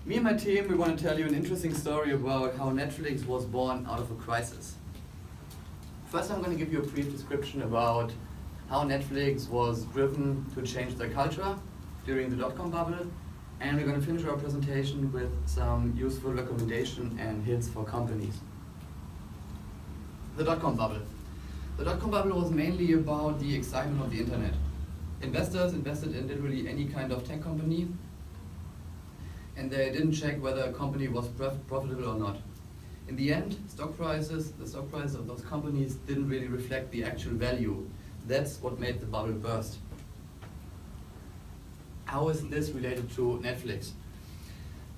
Me and my team, we want to tell you an interesting story about how Netflix was born out of a crisis. First, I'm going to give you a brief description about how Netflix was driven to change their culture during the dot-com bubble, and we're going to finish our presentation with some useful recommendation and hints for companies. The dot-com bubble. The dot-com bubble was mainly about the excitement of the internet. Investors invested in literally any kind of tech company, and they didn't check whether a company was profitable or not. In the end, the stock prices of those companies didn't really reflect the actual value. That's what made the bubble burst. How is this related to Netflix?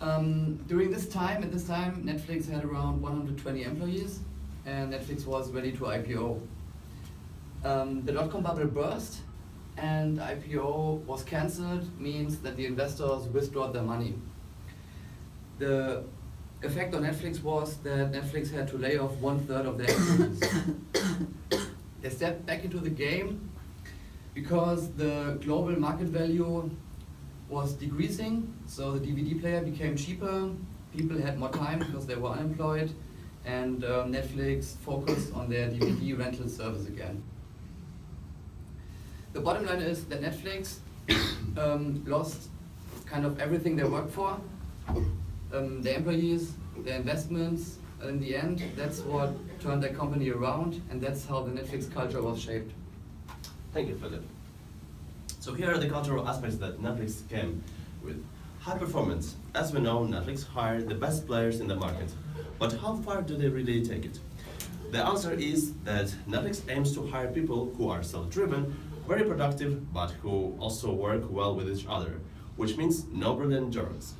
At this time, Netflix had around 120 employees, and Netflix was ready to IPO. The dot-com bubble burst, and IPO was cancelled, means that the investors withdrew their money. The effect on Netflix was that Netflix had to lay off 1/3 of their employees. They stepped back into the game because the global market value was decreasing, so the DVD player became cheaper, people had more time because they were unemployed, and Netflix focused on their DVD rental service again. The bottom line is that Netflix lost kind of everything they worked for, their employees, their investments, and in the end, that's what turned their company around, and that's how the Netflix culture was shaped. Thank you, Philip. So here are the cultural aspects that Netflix came with. High performance. As we know, Netflix hired the best players in the market. But how far do they really take it? The answer is that Netflix aims to hire people who are self-driven, very productive, but who also work well with each other, which means no brilliant jerks.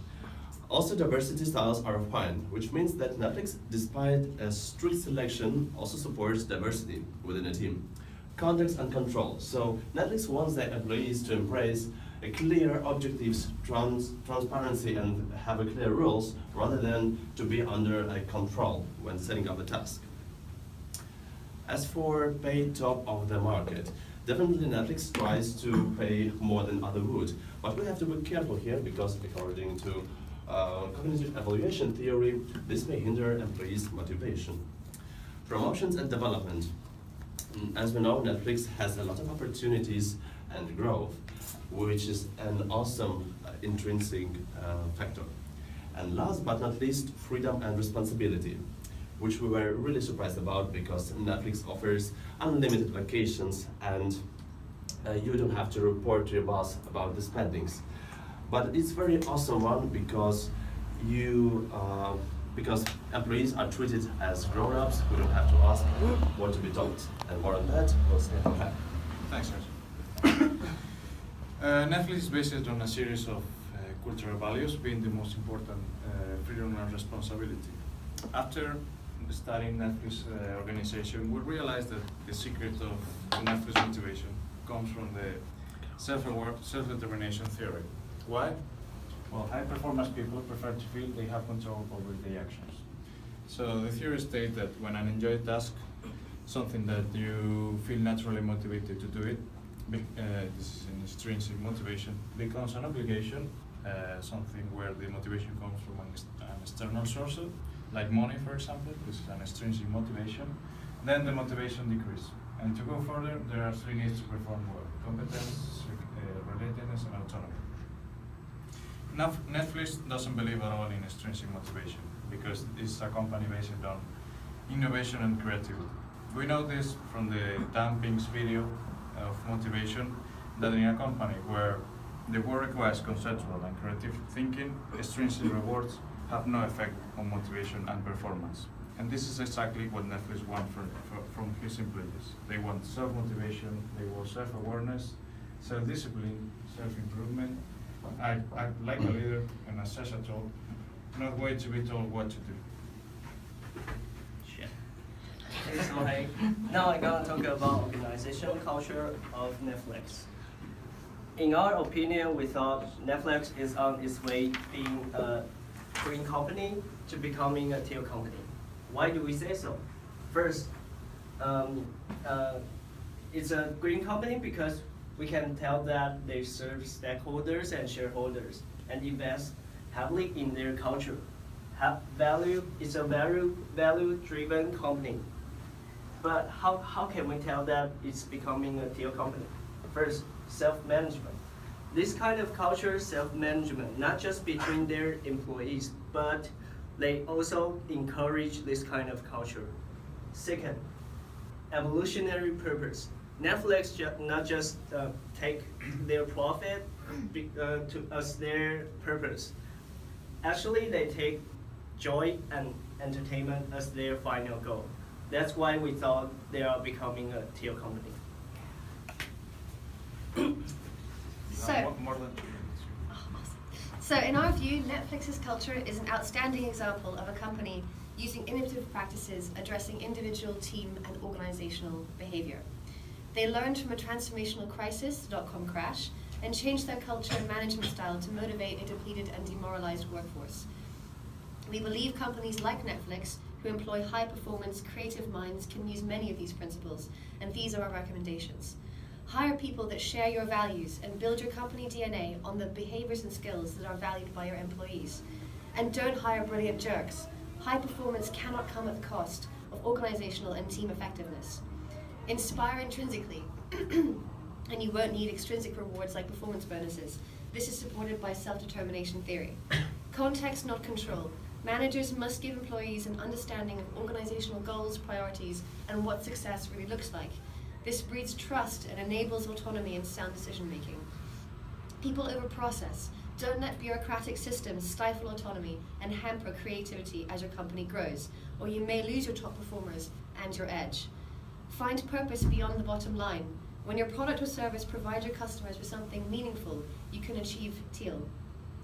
Also, diversity styles are fine, which means that Netflix, despite a strict selection, also supports diversity within a team. Context and control. So Netflix wants their employees to embrace a clear objectives, transparency, and have a clear rules, rather than to be under a control when setting up a task. As for pay top of the market, definitely Netflix tries to pay more than other would, but we have to be careful here because according to cognitive evaluation theory, this may hinder employees' motivation. Promotions and development. As we know, Netflix has a lot of opportunities and growth, which is an awesome intrinsic factor. And last but not least, freedom and responsibility, which we were really surprised about because Netflix offers unlimited vacations and you don't have to report to your boss about the spendings. But it's very awesome one because because employees are treated as grown-ups who don't have to ask what to be told. And more on that, we'll say ahead. Thanks, Serge. Netflix is based on a series of cultural values, being the most important freedom and responsibility. After studying Netflix organization, we realized that the secret of Netflix motivation comes from the self-determination theory. Why? Well, high-performance people prefer to feel they have control over their actions. So the theory states that when an enjoyed task, something that you feel naturally motivated to do it, this is an extrinsic motivation, becomes an obligation, something where the motivation comes from an external source, like money, for example. This is an extrinsic motivation. Then the motivation decreases. And to go further, there are three needs to perform well: competence, relatedness, and autonomy. Netflix doesn't believe at all in extrinsic motivation because it's a company based on innovation and creativity. We know this from the Dan Pink's video of motivation, that in a company where the work requires conceptual and creative thinking, extrinsic rewards have no effect on motivation and performance. And this is exactly what Netflix wants from his employees. They want self-motivation, they want self-awareness, self-discipline, self-improvement, act like a leader and assess a tool, not wait to be told what to do. Okay, so now I'm going to talk about organizational culture of Netflix. In our opinion, we thought Netflix is on its way being a green company to becoming a teal company. Why do we say so? First, it's a green company because we can tell that they serve stakeholders and shareholders and invest heavily in their culture. It's a value-driven company. But how can we tell that it's becoming a teal company? First, self-management. This kind of culture, self-management, not just between their employees, but they also encourage this kind of culture. Second, evolutionary purpose. Netflix not just take their profit as their purpose. Actually, they take joy and entertainment as their final goal. That's why we thought they are becoming a teal company. More than 2 minutes. Oh, awesome. So in our view, Netflix's culture is an outstanding example of a company using innovative practices addressing individual, team, and organizational behavior. They learned from a transformational crisis, the dot-com crash, and changed their culture and management style to motivate a depleted and demoralized workforce. We believe companies like Netflix, who employ high-performance, creative minds, can use many of these principles, and these are our recommendations. Hire people that share your values and build your company DNA on the behaviors and skills that are valued by your employees. And don't hire brilliant jerks. High performance cannot come at the cost of organizational and team effectiveness. Inspire intrinsically, and you won't need extrinsic rewards like performance bonuses. This is supported by self-determination theory. Context, not control. Managers must give employees an understanding of organizational goals, priorities, and what success really looks like. This breeds trust and enables autonomy and sound decision-making. People over process. Don't let bureaucratic systems stifle autonomy and hamper creativity as your company grows, or you may lose your top performers and your edge. Find purpose beyond the bottom line. When your product or service provides your customers with something meaningful, you can achieve teal.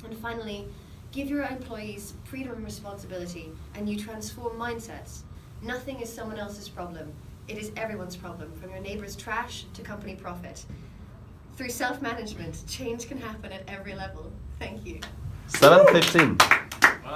And finally, give your employees freedom and responsibility, and you transform mindsets. Nothing is someone else's problem. It is everyone's problem, from your neighbor's trash to company profit. Through self-management, change can happen at every level. Thank you. 7:15. Wow.